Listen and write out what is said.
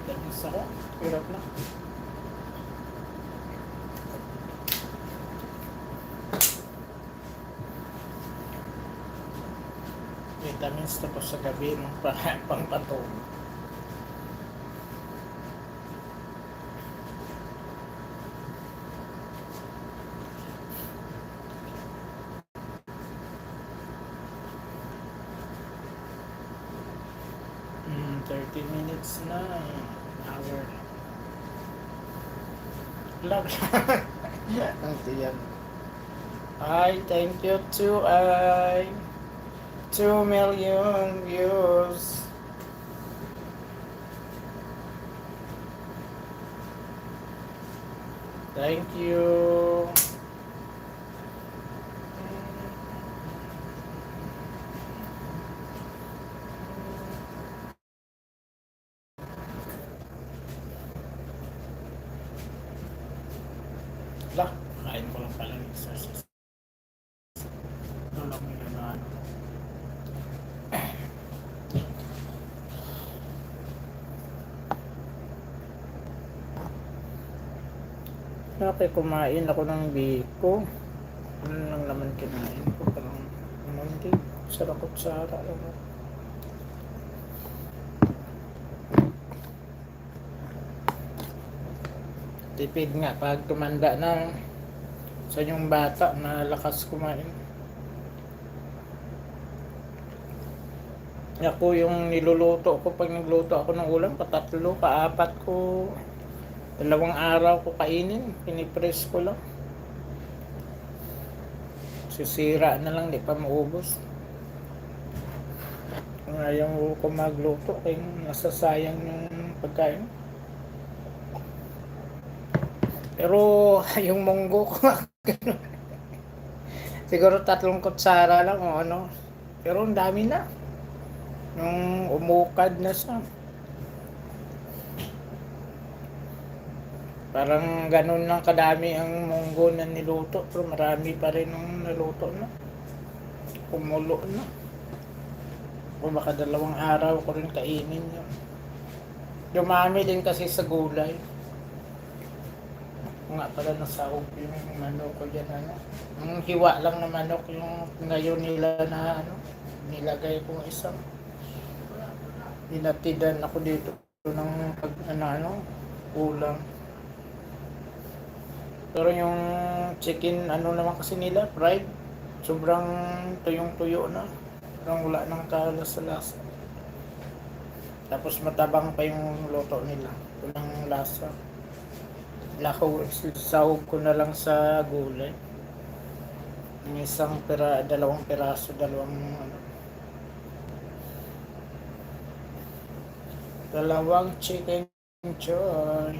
Vitamins ako. Hirap na. Vitamins tapos sa gabi ng pangpatong. Mm, 30 minutes na. Hour. Lag. Ang tiyan. Ay, thank you to 2 million views. Thank you. Lah, kain ko lang pala ng exercise. Ito lang yung ano. Bakit kumain ako ng biko? Ano lang naman kinain ko? Parang hindi. Sarakot-sara lang. Tipid nga pag tumanda na sa yung bata malakas kumain. Ako yung niluluto ko pag nagluto ako ng ulam, patatlo, paapat ko. 2 araw ko kainin, pinipress ko lang. Sisira na lang, di pa maubos. Kung ayaw ko magluto, kaya nasasayang yung pagkain. Pero yung munggo ko siguro 3 kutsara lang o ano. Pero ang dami na. Nung umukad na siya. Parang ganun lang kadami ang munggo na niluto. Pero marami pa rin nung naluto na. Kumulo na. O baka 2 araw ko rin kainin yun. Dumami din kasi sa gulay. Nga pala nasahog yung manok ko dyan. Ano. Ang hiwa lang na manok yung ngayon nila na ano, nilagay kong isang. Dinatidan ako dito ng ulam. Pero yung chicken naman kasi nila, fried, sobrang tuyong-tuyo na. Parang wala nang kalasa-lasa. Tapos matabang pa yung luto nila. Walang lasa. Sahog ko na lang sa gulay. Yung 2 piraso, 2 2 chicken joy.